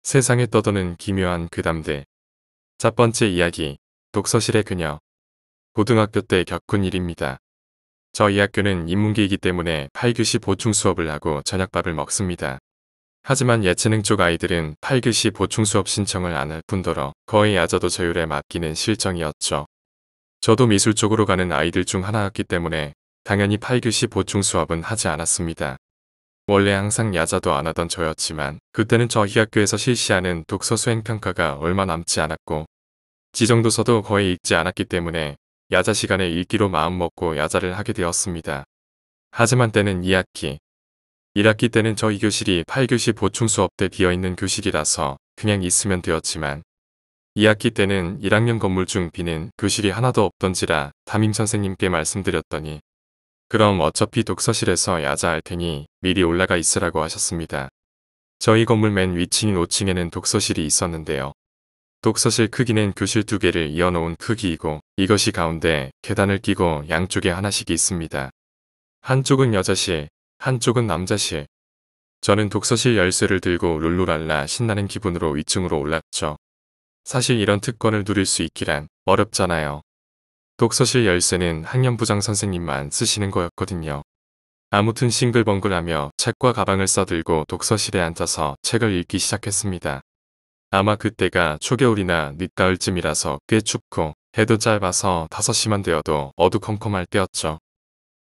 세상에 떠도는 기묘한 괴담들. 첫 번째 이야기, 독서실의 그녀. 고등학교 때 겪은 일입니다. 저희 학교는 인문계이기 때문에 8교시 보충 수업을 하고 저녁밥을 먹습니다. 하지만 예체능 쪽 아이들은 8교시 보충 수업 신청을 안 할 뿐더러 거의 야자도 저율에 맡기는 실정이었죠. 저도 미술 쪽으로 가는 아이들 중 하나였기 때문에 당연히 8교시 보충 수업은 하지 않았습니다. 원래 항상 야자도 안 하던 저였지만 그때는 저희 학교에서 실시하는 독서 수행 평가가 얼마 남지 않았고 지정도서도 거의 읽지 않았기 때문에 야자 시간에 읽기로 마음먹고 야자를 하게 되었습니다. 하지만 때는 2학기. 1학기 때는 저희 교실이 8교시 보충 수업 때 비어있는 교실이라서 그냥 있으면 되었지만 2학기 때는 1학년 건물 중 비는 교실이 하나도 없던지라 담임 선생님께 말씀드렸더니 그럼 어차피 독서실에서 야자할 테니 미리 올라가 있으라고 하셨습니다. 저희 건물 맨 위층인 5층에는 독서실이 있었는데요. 독서실 크기는 교실 2개를 이어놓은 크기이고 이것이 가운데 계단을 끼고 양쪽에 하나씩 있습니다. 한쪽은 여자실, 한쪽은 남자실. 저는 독서실 열쇠를 들고 룰루랄라 신나는 기분으로 위층으로 올랐죠. 사실 이런 특권을 누릴 수 있기란 어렵잖아요. 독서실 열쇠는 학년부장 선생님만 쓰시는 거였거든요. 아무튼 싱글벙글하며 책과 가방을 싸들고 독서실에 앉아서 책을 읽기 시작했습니다. 아마 그때가 초겨울이나 늦가을쯤이라서 꽤 춥고 해도 짧아서 5시만 되어도 어두컴컴할 때였죠.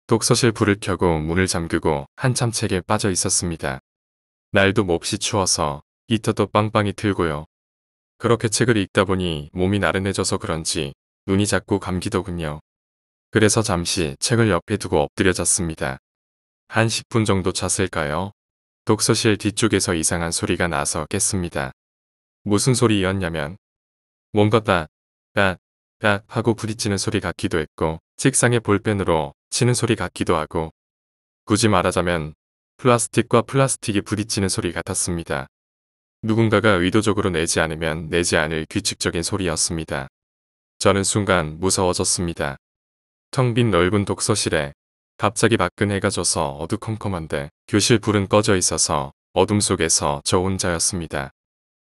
독서실 불을 켜고 문을 잠그고 한참 책에 빠져 있었습니다. 날도 몹시 추워서 히터도 빵빵히 틀고요. 그렇게 책을 읽다 보니 몸이 나른해져서 그런지 눈이 자꾸 감기더군요. 그래서 잠시 책을 옆에 두고 엎드려 잤습니다. 한 10분 정도 잤을까요? 독서실 뒤쪽에서 이상한 소리가 나서 깼습니다. 무슨 소리였냐면 뭔가 딱 하고 부딪히는 소리 같기도 했고 책상에 볼펜으로 치는 소리 같기도 하고 굳이 말하자면 플라스틱과 플라스틱이 부딪히는 소리 같았습니다. 누군가가 의도적으로 내지 않으면 내지 않을 규칙적인 소리였습니다. 저는 순간 무서워졌습니다. 텅 빈 넓은 독서실에 갑자기 밖은 해가 져서 어두컴컴한데 교실 불은 꺼져 있어서 어둠 속에서 저 혼자였습니다.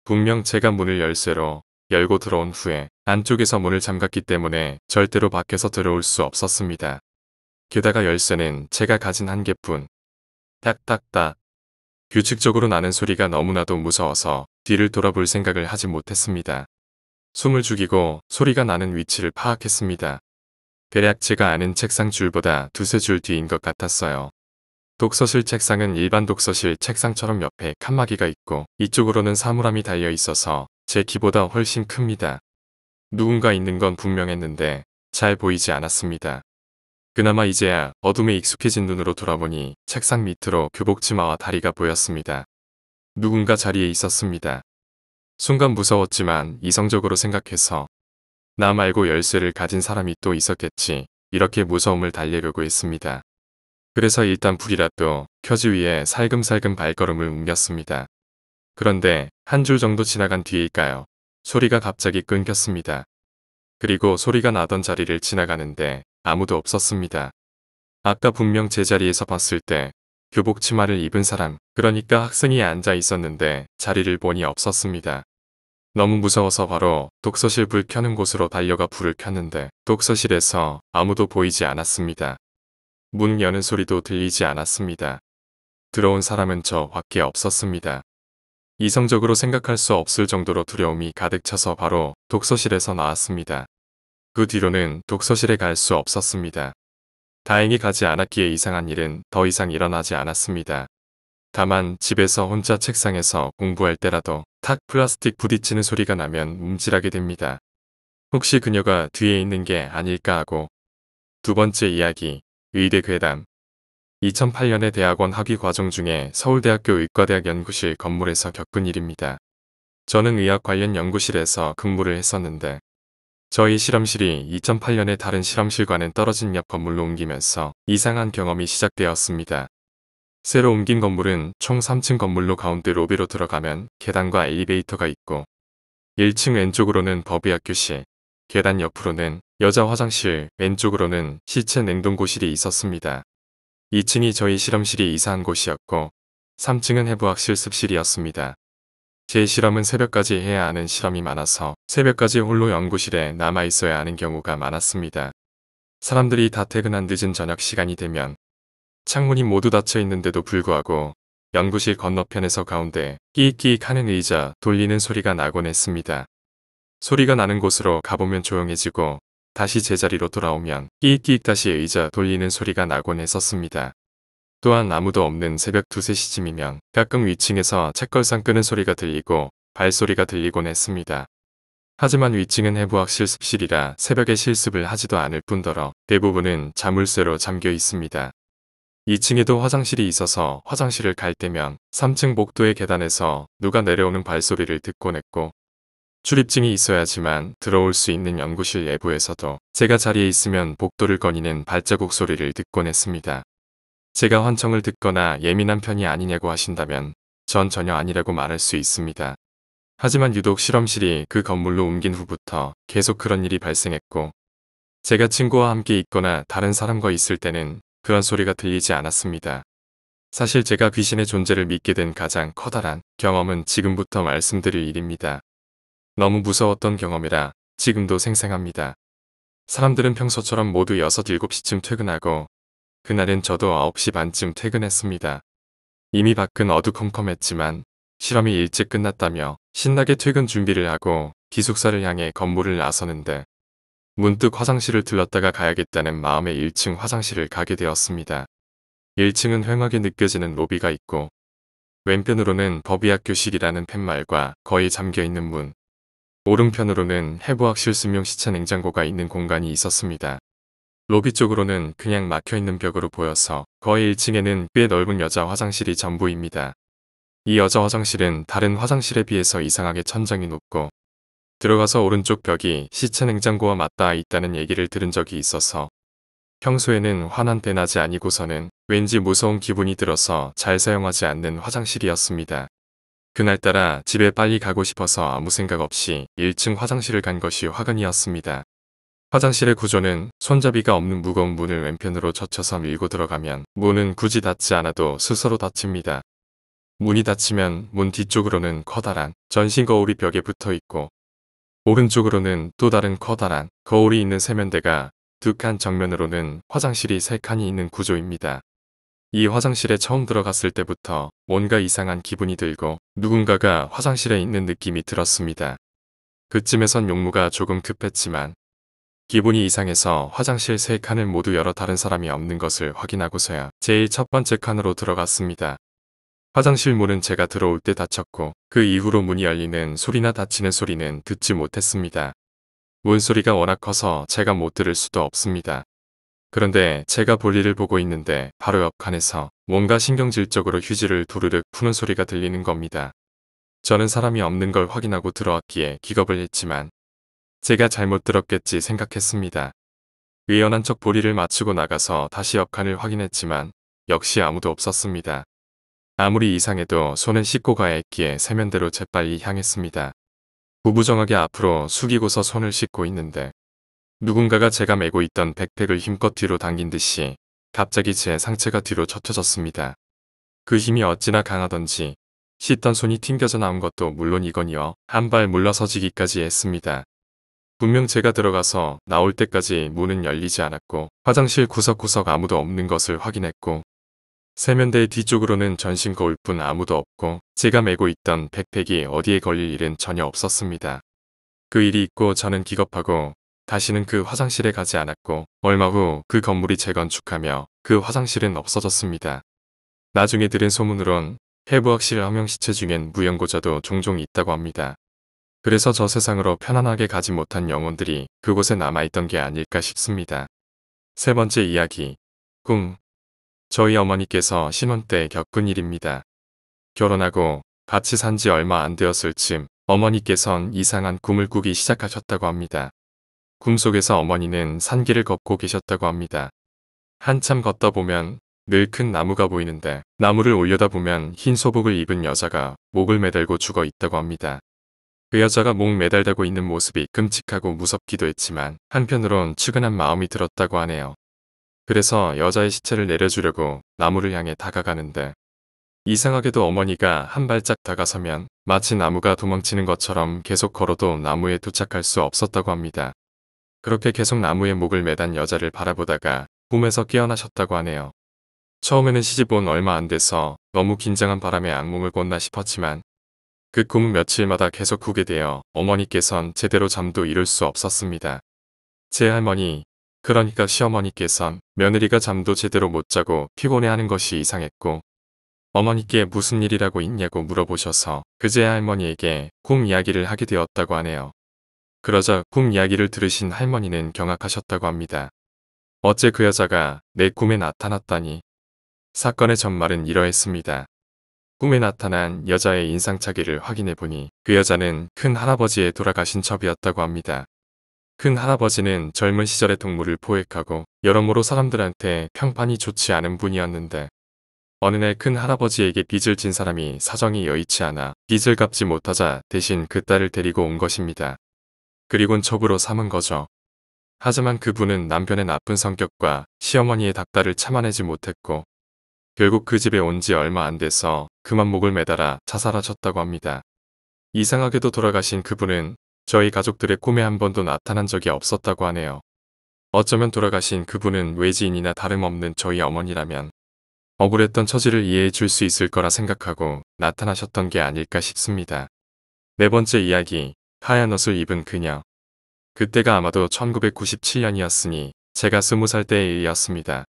분명 제가 문을 열쇠로 열고 들어온 후에 안쪽에서 문을 잠갔기 때문에 절대로 밖에서 들어올 수 없었습니다. 게다가 열쇠는 제가 가진 한 개뿐. 딱딱딱. 규칙적으로 나는 소리가 너무나도 무서워서 뒤를 돌아볼 생각을 하지 못했습니다. 숨을 죽이고 소리가 나는 위치를 파악했습니다. 대략 제가 아는 책상 줄보다 두세 줄 뒤인 것 같았어요. 독서실 책상은 일반 독서실 책상처럼 옆에 칸막이가 있고 이쪽으로는 사물함이 달려 있어서 제 키보다 훨씬 큽니다. 누군가 있는 건 분명했는데 잘 보이지 않았습니다. 그나마 이제야 어둠에 익숙해진 눈으로 돌아보니 책상 밑으로 교복치마와 다리가 보였습니다. 누군가 자리에 있었습니다. 순간 무서웠지만 이성적으로 생각해서 나 말고 열쇠를 가진 사람이 또 있었겠지 이렇게 무서움을 달래려고 했습니다. 그래서 일단 불이라도 켜지 위해 살금살금 발걸음을 옮겼습니다. 그런데 한 줄 정도 지나간 뒤일까요? 소리가 갑자기 끊겼습니다. 그리고 소리가 나던 자리를 지나가는데 아무도 없었습니다. 아까 분명 제 자리에서 봤을 때 교복 치마를 입은 사람, 그러니까 학생이 앉아 있었는데 자리를 보니 없었습니다. 너무 무서워서 바로 독서실 불 켜는 곳으로 달려가 불을 켰는데 독서실에서 아무도 보이지 않았습니다. 문 여는 소리도 들리지 않았습니다. 들어온 사람은 저 밖에 없었습니다. 이성적으로 생각할 수 없을 정도로 두려움이 가득 차서 바로 독서실에서 나왔습니다. 그 뒤로는 독서실에 갈 수 없었습니다. 다행히 가지 않았기에 이상한 일은 더 이상 일어나지 않았습니다. 다만 집에서 혼자 책상에서 공부할 때라도 탁 플라스틱 부딪히는 소리가 나면 움찔하게 됩니다. 혹시 그녀가 뒤에 있는 게 아닐까 하고. 두 번째 이야기, 의대 괴담. 2008년에 대학원 학위 과정 중에 서울대학교 의과대학 연구실 건물에서 겪은 일입니다. 저는 의학 관련 연구실에서 근무를 했었는데 저희 실험실이 2008년에 다른 실험실과는 떨어진 옆 건물로 옮기면서 이상한 경험이 시작되었습니다. 새로 옮긴 건물은 총 3층 건물로 가운데 로비로 들어가면 계단과 엘리베이터가 있고 1층 왼쪽으로는 법의학교실, 계단 옆으로는 여자 화장실, 왼쪽으로는 시체 냉동고실이 있었습니다. 2층이 저희 실험실이 이사한 곳이었고 3층은 해부학 실습실이었습니다. 제 실험은 새벽까지 해야 하는 실험이 많아서 새벽까지 홀로 연구실에 남아 있어야 하는 경우가 많았습니다. 사람들이 다 퇴근한 늦은 저녁 시간이 되면 창문이 모두 닫혀 있는데도 불구하고 연구실 건너편에서 가운데 끼익끼익 하는 의자 돌리는 소리가 나곤 했습니다. 소리가 나는 곳으로 가보면 조용해지고 다시 제자리로 돌아오면 끼익끼익 다시 의자 돌리는 소리가 나곤 했었습니다. 또한 아무도 없는 새벽 2, 3시쯤이면 가끔 위층에서 책걸상 끄는 소리가 들리고 발소리가 들리곤 했습니다. 하지만 위층은 해부학 실습실이라 새벽에 실습을 하지도 않을 뿐더러 대부분은 자물쇠로 잠겨 있습니다. 2층에도 화장실이 있어서 화장실을 갈 때면 3층 복도의 계단에서 누가 내려오는 발소리를 듣곤 했고 출입증이 있어야지만 들어올 수 있는 연구실 내부에서도 제가 자리에 있으면 복도를 거니는 발자국 소리를 듣곤 했습니다. 제가 환청을 듣거나 예민한 편이 아니냐고 하신다면 전 전혀 아니라고 말할 수 있습니다. 하지만 유독 실험실이 그 건물로 옮긴 후부터 계속 그런 일이 발생했고 제가 친구와 함께 있거나 다른 사람과 있을 때는 그런 소리가 들리지 않았습니다. 사실 제가 귀신의 존재를 믿게 된 가장 커다란 경험은 지금부터 말씀드릴 일입니다. 너무 무서웠던 경험이라 지금도 생생합니다. 사람들은 평소처럼 모두 6, 7시쯤 퇴근하고 그날은 저도 9시 반쯤 퇴근했습니다. 이미 밖은 어두컴컴했지만 실험이 일찍 끝났다며 신나게 퇴근 준비를 하고 기숙사를 향해 건물을 나서는데 문득 화장실을 들렀다가 가야겠다는 마음에 1층 화장실을 가게 되었습니다. 1층은 휑하게 느껴지는 로비가 있고 왼편으로는 법의학 교실이라는 팻말과 거의 잠겨있는 문, 오른편으로는 해부학 실습용 시차 냉장고가 있는 공간이 있었습니다. 로비 쪽으로는 그냥 막혀있는 벽으로 보여서 거의 1층에는 꽤 넓은 여자 화장실이 전부입니다. 이 여자 화장실은 다른 화장실에 비해서 이상하게 천장이 높고 들어가서 오른쪽 벽이 시차 냉장고와 맞닿아 있다는 얘기를 들은 적이 있어서 평소에는 환한 대낮이 아니고서는 왠지 무서운 기분이 들어서 잘 사용하지 않는 화장실이었습니다. 그날따라 집에 빨리 가고 싶어서 아무 생각 없이 1층 화장실을 간 것이 화근이었습니다. 화장실의 구조는 손잡이가 없는 무거운 문을 왼편으로 젖혀서 밀고 들어가면 문은 굳이 닫지 않아도 스스로 닫힙니다. 문이 닫히면 문 뒤쪽으로는 커다란 전신 거울이 벽에 붙어 있고 오른쪽으로는 또 다른 커다란 거울이 있는 세면대가 2칸 정면으로는 화장실이 3칸이 있는 구조입니다. 이 화장실에 처음 들어갔을 때부터 뭔가 이상한 기분이 들고 누군가가 화장실에 있는 느낌이 들었습니다. 그쯤에선 용무가 조금 급했지만 기분이 이상해서 화장실 3칸을 모두 열어 다른 사람이 없는 것을 확인하고서야 제일 첫 번째 칸으로 들어갔습니다. 화장실 문은 제가 들어올 때 닫혔고 그 이후로 문이 열리는 소리나 닫히는 소리는 듣지 못했습니다. 문소리가 워낙 커서 제가 못 들을 수도 없습니다. 그런데 제가 볼일을 보고 있는데 바로 옆 칸에서 뭔가 신경질적으로 휴지를 두르륵 푸는 소리가 들리는 겁니다. 저는 사람이 없는 걸 확인하고 들어왔기에 기겁을 했지만 제가 잘못 들었겠지 생각했습니다. 의연한 척 볼일을 마치고 나가서 다시 옆 칸을 확인했지만 역시 아무도 없었습니다. 아무리 이상해도 손은 씻고 가야 했기에 세면대로 재빨리 향했습니다. 구부정하게 앞으로 숙이고서 손을 씻고 있는데 누군가가 제가 메고 있던 백팩을 힘껏 뒤로 당긴 듯이 갑자기 제 상체가 뒤로 젖혀졌습니다. 그 힘이 어찌나 강하던지 씻던 손이 튕겨져 나온 것도 물론이거니와 한 발 물러서지기까지 했습니다. 분명 제가 들어가서 나올 때까지 문은 열리지 않았고 화장실 구석구석 아무도 없는 것을 확인했고 세면대 뒤쪽으로는 전신 거울뿐 아무도 없고 제가 메고 있던 백팩이 어디에 걸릴 일은 전혀 없었습니다. 그 일이 있고 저는 기겁하고 다시는 그 화장실에 가지 않았고 얼마 후 그 건물이 재건축하며 그 화장실은 없어졌습니다. 나중에 들은 소문으론 해부학실 함영시체 중엔 무연고자도 종종 있다고 합니다. 그래서 저 세상으로 편안하게 가지 못한 영혼들이 그곳에 남아있던 게 아닐까 싶습니다. 세 번째 이야기, 꿈. 저희 어머니께서 신혼 때 겪은 일입니다. 결혼하고 같이 산 지 얼마 안 되었을 즈음 어머니께선 이상한 꿈을 꾸기 시작하셨다고 합니다. 꿈속에서 어머니는 산길을 걷고 계셨다고 합니다. 한참 걷다 보면 늘 큰 나무가 보이는데 나무를 올려다보면 흰 소복을 입은 여자가 목을 매달고 죽어 있다고 합니다. 그 여자가 목 매달다고 있는 모습이 끔찍하고 무섭기도 했지만 한편으론 측은한 마음이 들었다고 하네요. 그래서 여자의 시체를 내려주려고 나무를 향해 다가가는데 이상하게도 어머니가 한 발짝 다가서면 마치 나무가 도망치는 것처럼 계속 걸어도 나무에 도착할 수 없었다고 합니다. 그렇게 계속 나무에 목을 매단 여자를 바라보다가 꿈에서 깨어나셨다고 하네요. 처음에는 시집 온 얼마 안 돼서 너무 긴장한 바람에 악몽을 꿨나 싶었지만 그 꿈은 며칠마다 계속 꾸게 되어 어머니께선 제대로 잠도 이룰 수 없었습니다. 제 할머니, 그러니까 시어머니께선 며느리가 잠도 제대로 못 자고 피곤해하는 것이 이상했고 어머니께 무슨 일이라고 있냐고 물어보셔서 그제야 할머니에게 꿈 이야기를 하게 되었다고 하네요. 그러자 꿈 이야기를 들으신 할머니는 경악하셨다고 합니다. 어째 그 여자가 내 꿈에 나타났다니. 사건의 전말은 이러했습니다. 꿈에 나타난 여자의 인상착의를 확인해보니 그 여자는 큰 할아버지의 돌아가신 첩이었다고 합니다. 큰 할아버지는 젊은 시절의 동물을 포획하고 여러모로 사람들한테 평판이 좋지 않은 분이었는데 어느 날 큰 할아버지에게 빚을 진 사람이 사정이 여의치 않아 빚을 갚지 못하자 대신 그 딸을 데리고 온 것입니다. 그리곤 첩으로 삼은 거죠. 하지만 그분은 남편의 나쁜 성격과 시어머니의 닥달을 참아내지 못했고 결국 그 집에 온 지 얼마 안 돼서 그만 목을 매달아 자살하셨다고 합니다. 이상하게도 돌아가신 그분은 저희 가족들의 꿈에 한 번도 나타난 적이 없었다고 하네요. 어쩌면 돌아가신 그분은 외지인이나 다름없는 저희 어머니라면 억울했던 처지를 이해해 줄 수 있을 거라 생각하고 나타나셨던 게 아닐까 싶습니다. 네 번째 이야기, 하얀 옷을 입은 그녀. 그때가 아마도 1997년이었으니 제가 20살 때의 일이었습니다.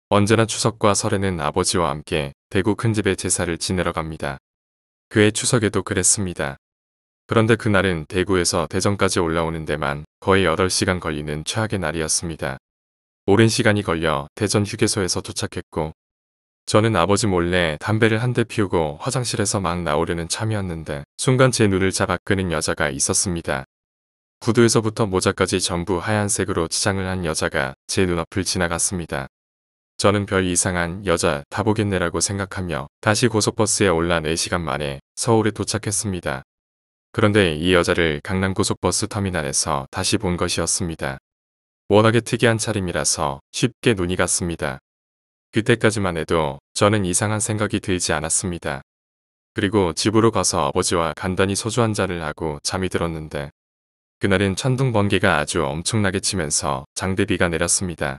언제나 추석과 설에는 아버지와 함께 대구 큰집에 제사를 지내러 갑니다. 그해 추석에도 그랬습니다. 그런데 그날은 대구에서 대전까지 올라오는 데만 거의 8시간 걸리는 최악의 날이었습니다. 오랜 시간이 걸려 대전 휴게소에서 도착했고 저는 아버지 몰래 담배를 한 대 피우고 화장실에서 막 나오려는 참이었는데 순간 제 눈을 잡아 끄는 여자가 있었습니다. 구두에서부터 모자까지 전부 하얀색으로 치장을 한 여자가 제 눈앞을 지나갔습니다. 저는 별 이상한 여자 다 보겠네라고 생각하며 다시 고속버스에 올라 4시간 만에 서울에 도착했습니다. 그런데 이 여자를 강남고속버스 터미널에서 다시 본 것이었습니다. 워낙에 특이한 차림이라서 쉽게 눈이 갔습니다. 그때까지만 해도 저는 이상한 생각이 들지 않았습니다. 그리고 집으로 가서 아버지와 간단히 소주 한 잔을 하고 잠이 들었는데 그날은 천둥 번개가 아주 엄청나게 치면서 장대비가 내렸습니다.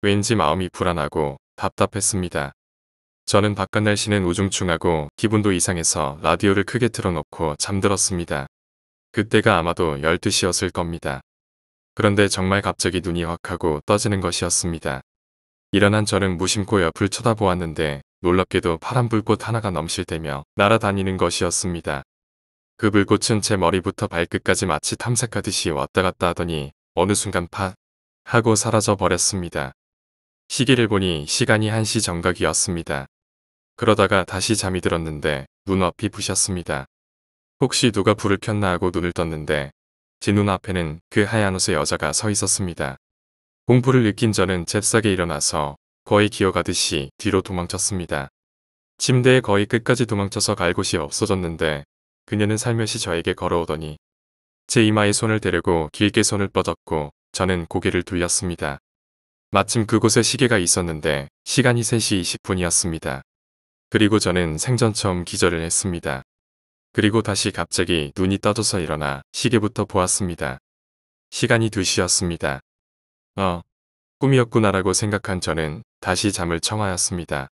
왠지 마음이 불안하고 답답했습니다. 저는 바깥 날씨는 우중충하고 기분도 이상해서 라디오를 크게 틀어놓고 잠들었습니다. 그때가 아마도 12시였을 겁니다. 그런데 정말 갑자기 눈이 확 하고 떠지는 것이었습니다. 일어난 저는 무심코 옆을 쳐다보았는데 놀랍게도 파란 불꽃 하나가 넘실대며 날아다니는 것이었습니다. 그 불꽃은 제 머리부터 발끝까지 마치 탐색하듯이 왔다 갔다 하더니 어느 순간 팟 하고 사라져 버렸습니다. 시계를 보니 시간이 1시 정각이었습니다. 그러다가 다시 잠이 들었는데 눈앞이 부셨습니다. 혹시 누가 불을 켰나 하고 눈을 떴는데 제 눈앞에는 그 하얀 옷의 여자가 서 있었습니다. 공포를 느낀 저는 잽싸게 일어나서 거의 기어가듯이 뒤로 도망쳤습니다. 침대에 거의 끝까지 도망쳐서 갈 곳이 없어졌는데 그녀는 살며시 저에게 걸어오더니 제 이마에 손을 대려고 길게 손을 뻗었고 저는 고개를 돌렸습니다. 마침 그곳에 시계가 있었는데 시간이 3시 20분이었습니다. 그리고 저는 생전 처음 기절을 했습니다. 그리고 다시 갑자기 눈이 떠져서 일어나 시계부터 보았습니다. 시간이 2시였습니다. 꿈이었구나라고 생각한 저는 다시 잠을 청하였습니다.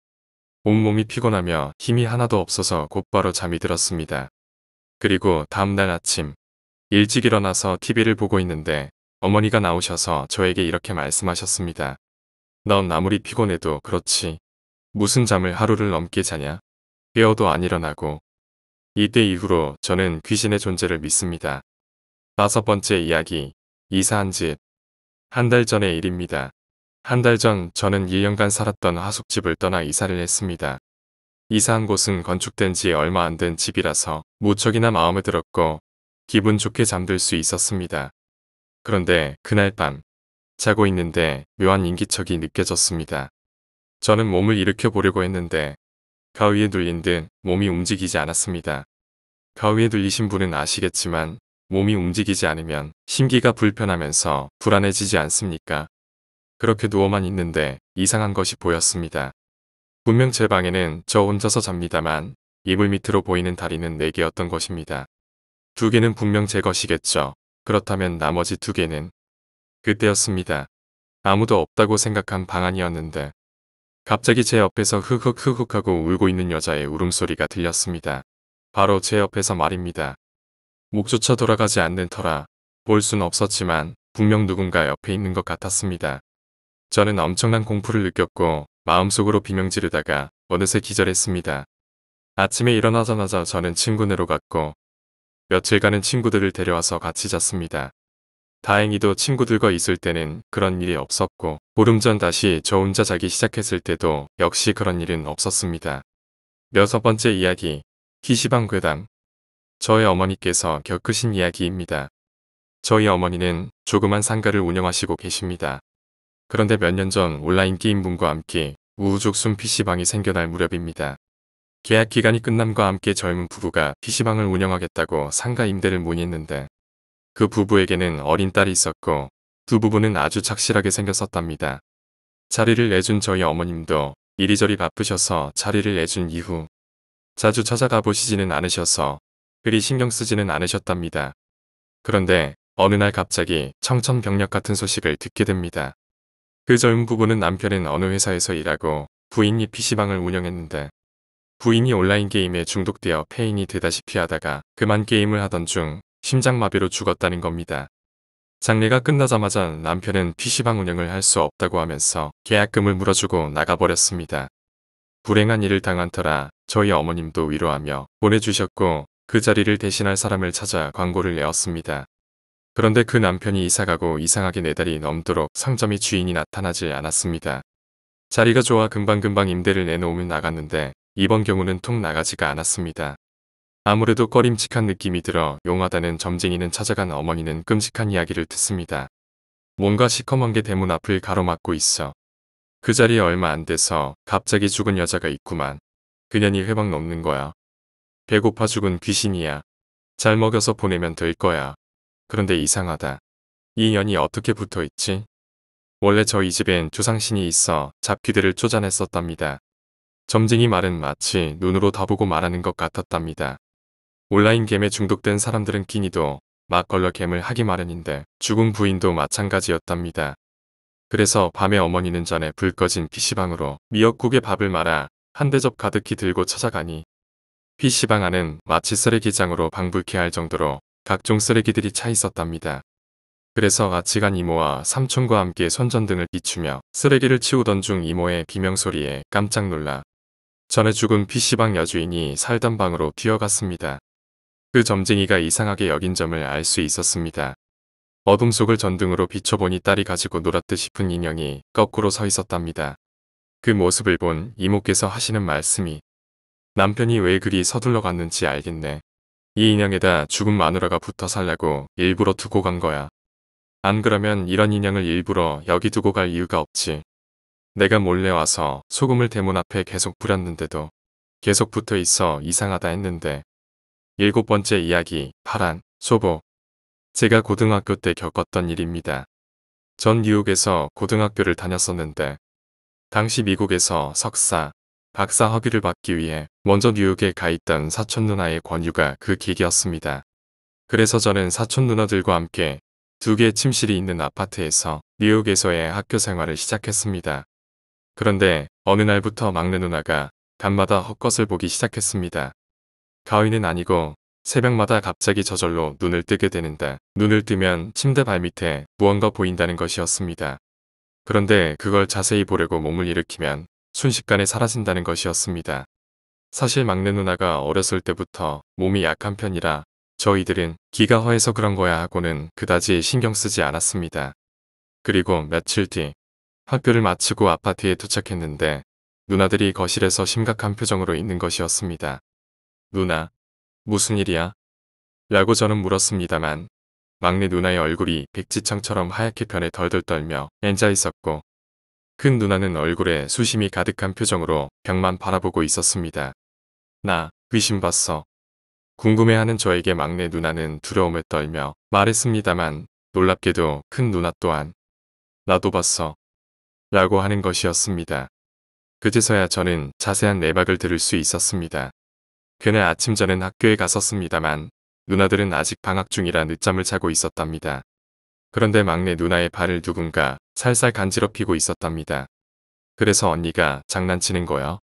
온몸이 피곤하며 힘이 하나도 없어서 곧바로 잠이 들었습니다. 그리고 다음날 아침 일찍 일어나서 TV를 보고 있는데 어머니가 나오셔서 저에게 이렇게 말씀하셨습니다. 넌 아무리 피곤해도 그렇지. 무슨 잠을 하루를 넘게 자냐? 깨어도 안 일어나고. 이때 이후로 저는 귀신의 존재를 믿습니다. 5번째 이야기. 이사한 집. 한 달 전의 일입니다. 한 달 전 저는 1년간 살았던 하숙집을 떠나 이사를 했습니다. 이사한 곳은 건축된 지 얼마 안 된 집이라서 무척이나 마음에 들었고 기분 좋게 잠들 수 있었습니다. 그런데 그날 밤 자고 있는데 묘한 인기척이 느껴졌습니다. 저는 몸을 일으켜 보려고 했는데 가위에 눌린 듯 몸이 움직이지 않았습니다. 가위에 눌리신 분은 아시겠지만 몸이 움직이지 않으면 심기가 불편하면서 불안해지지 않습니까? 그렇게 누워만 있는데 이상한 것이 보였습니다. 분명 제 방에는 저 혼자서 잡니다만 이불 밑으로 보이는 다리는 4개였던 것입니다. 2개는 분명 제 것이겠죠. 그렇다면 나머지 2개는? 그때였습니다. 아무도 없다고 생각한 방 안이었는데 갑자기 제 옆에서 흐흑흐흑 하고 울고 있는 여자의 울음소리가 들렸습니다. 바로 제 옆에서 말입니다. 목조차 돌아가지 않는 터라 볼 순 없었지만 분명 누군가 옆에 있는 것 같았습니다. 저는 엄청난 공포를 느꼈고 마음속으로 비명 지르다가 어느새 기절했습니다. 아침에 일어나자마자 저는 친구네로 갔고 며칠간은 친구들을 데려와서 같이 잤습니다. 다행히도 친구들과 있을 때는 그런 일이 없었고 보름 전 다시 저 혼자 자기 시작했을 때도 역시 그런 일은 없었습니다. 6번째 이야기, PC방 괴담. 저의 어머니께서 겪으신 이야기입니다. 저희 어머니는 조그만 상가를 운영하시고 계십니다. 그런데 몇 년 전 온라인 게임 붐과 함께 우후죽순 PC방이 생겨날 무렵입니다. 계약 기간이 끝남과 함께 젊은 부부가 PC방을 운영하겠다고 상가 임대를 문의했는데 그 부부에게는 어린 딸이 있었고 두 부부는 아주 착실하게 생겼었답니다. 자리를 내준 저희 어머님도 이리저리 바쁘셔서 자리를 내준 이후 자주 찾아가 보시지는 않으셔서 그리 신경 쓰지는 않으셨답니다. 그런데 어느 날 갑자기 청천벽력 같은 소식을 듣게 됩니다. 그 젊은 부부는 남편은 어느 회사에서 일하고 부인이 PC방을 운영했는데 부인이 온라인 게임에 중독되어 폐인이 되다시피 하다가 그만 게임을 하던 중 심장마비로 죽었다는 겁니다. 장례가 끝나자마자 남편은 PC방 운영을 할 수 없다고 하면서 계약금을 물어주고 나가버렸습니다. 불행한 일을 당한 터라 저희 어머님도 위로하며 보내주셨고 그 자리를 대신할 사람을 찾아 광고를 내었습니다. 그런데 그 남편이 이사가고 이상하게 4달이 넘도록 상점이 주인이 나타나지 않았습니다. 자리가 좋아 금방금방 임대를 내놓으면 나갔는데 이번 경우는 통 나가지가 않았습니다. 아무래도 꺼림칙한 느낌이 들어 용하다는 점쟁이는 찾아간 어머니는 끔찍한 이야기를 듣습니다. 뭔가 시커먼 게 대문 앞을 가로막고 있어. 그 자리에 얼마 안 돼서 갑자기 죽은 여자가 있구만. 그년이 회방 넘는 거야. 배고파 죽은 귀신이야. 잘 먹여서 보내면 될 거야. 그런데 이상하다. 이 년이 어떻게 붙어있지? 원래 저희 집엔 조상신이 있어 잡귀들을 쫓아냈었답니다. 점쟁이 말은 마치 눈으로 다 보고 말하는 것 같았답니다. 온라인 게임에 중독된 사람들은 끼니도 막 걸러 게임을 하기 마련인데 죽은 부인도 마찬가지였답니다. 그래서 밤에 어머니는 전에 불 꺼진 PC방으로 미역국에 밥을 말아 한 대접 가득히 들고 찾아가니 PC방 안은 마치 쓰레기장으로 방불케 할 정도로 각종 쓰레기들이 차 있었답니다. 그래서 같이 간 이모와 삼촌과 함께 손전등을 비추며 쓰레기를 치우던 중 이모의 비명소리에 깜짝 놀라 전에 죽은 PC방 여주인이 살던 방으로 뛰어갔습니다. 그 점쟁이가 이상하게 여긴 점을 알 수 있었습니다. 어둠 속을 전등으로 비춰보니 딸이 가지고 놀았듯 싶은 인형이 거꾸로 서 있었답니다. 그 모습을 본 이모께서 하시는 말씀이 남편이 왜 그리 서둘러 갔는지 알겠네. 이 인형에다 죽은 마누라가 붙어 살라고 일부러 두고 간 거야. 안 그러면 이런 인형을 일부러 여기 두고 갈 이유가 없지. 내가 몰래 와서 소금을 대문 앞에 계속 뿌렸는데도 계속 붙어 있어 이상하다 했는데. 7번째 이야기, 파란 소보. 제가 고등학교 때 겪었던 일입니다. 전 뉴욕에서 고등학교를 다녔었는데 당시 미국에서 석사, 박사 학위를 받기 위해 먼저 뉴욕에 가 있던 사촌 누나의 권유가 그 계기였습니다. 그래서 저는 사촌 누나들과 함께 2개의 침실이 있는 아파트에서 뉴욕에서의 학교 생활을 시작했습니다. 그런데 어느 날부터 막내 누나가 밤마다 헛것을 보기 시작했습니다. 가위는 아니고 새벽마다 갑자기 저절로 눈을 뜨게 되는데 눈을 뜨면 침대 발밑에 무언가 보인다는 것이었습니다. 그런데 그걸 자세히 보려고 몸을 일으키면 순식간에 사라진다는 것이었습니다. 사실 막내 누나가 어렸을 때부터 몸이 약한 편이라 저희들은 기가 허해서 그런 거야 하고는 그다지 신경 쓰지 않았습니다. 그리고 며칠 뒤 학교를 마치고 아파트에 도착했는데 누나들이 거실에서 심각한 표정으로 있는 것이었습니다. 누나, 무슨 일이야? 라고 저는 물었습니다만 막내 누나의 얼굴이 백지창처럼 하얗게 변해 덜덜 떨며 앉아 있었고 큰 누나는 얼굴에 수심이 가득한 표정으로 벽만 바라보고 있었습니다. 나 귀신 봤어. 궁금해하는 저에게 막내 누나는 두려움을 떨며 말했습니다만 놀랍게도 큰 누나 또한 나도 봤어. 라고 하는 것이었습니다. 그제서야 저는 자세한 내박을 들을 수 있었습니다. 그날 아침 저는 학교에 갔었습니다만 누나들은 아직 방학 중이라 늦잠을 자고 있었답니다. 그런데 막내 누나의 발을 누군가 살살 간지럽히고 있었답니다. 그래서 언니가 장난치는 거야?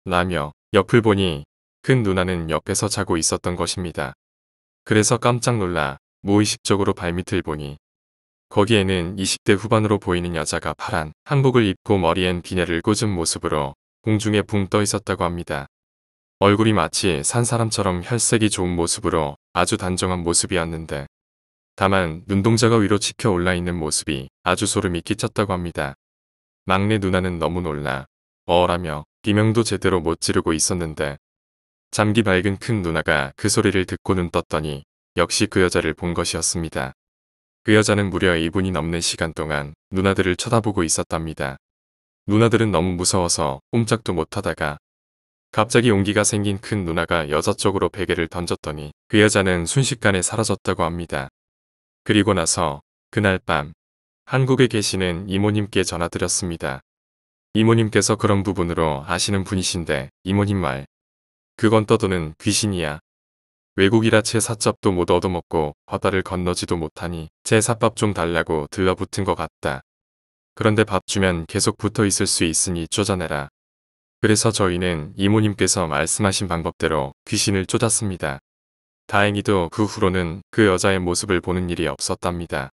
라며 옆을 보니 큰 누나는 옆에서 자고 있었던 것입니다. 그래서 깜짝 놀라 무의식적으로 발밑을 보니 거기에는 20대 후반으로 보이는 여자가 파란 한복을 입고 머리엔 비녀를 꽂은 모습으로 공중에 붕 떠 있었다고 합니다. 얼굴이 마치 산 사람처럼 혈색이 좋은 모습으로 아주 단정한 모습이었는데 다만 눈동자가 위로 치켜 올라 있는 모습이 아주 소름이 끼쳤다고 합니다. 막내 누나는 너무 놀라 어라며 비명도 제대로 못 지르고 있었는데 잠기 밝은 큰 누나가 그 소리를 듣고는 떴더니 역시 그 여자를 본 것이었습니다. 그 여자는 무려 2분이 넘는 시간 동안 누나들을 쳐다보고 있었답니다. 누나들은 너무 무서워서 꼼짝도 못하다가 갑자기 용기가 생긴 큰 누나가 여자 쪽으로 베개를 던졌더니 그 여자는 순식간에 사라졌다고 합니다. 그리고 나서 그날 밤 한국에 계시는 이모님께 전화드렸습니다. 이모님께서 그런 부분으로 아시는 분이신데 이모님 말 그건 떠도는 귀신이야. 외국이라 채 사첩도 못 얻어먹고 바다를 건너지도 못하니 제 삿밥 좀 달라고 들러붙은 것 같다. 그런데 밥 주면 계속 붙어 있을 수 있으니 쫓아내라. 그래서 저희는 이모님께서 말씀하신 방법대로 귀신을 쫓았습니다. 다행히도 그 후로는 그 여자의 모습을 보는 일이 없었답니다.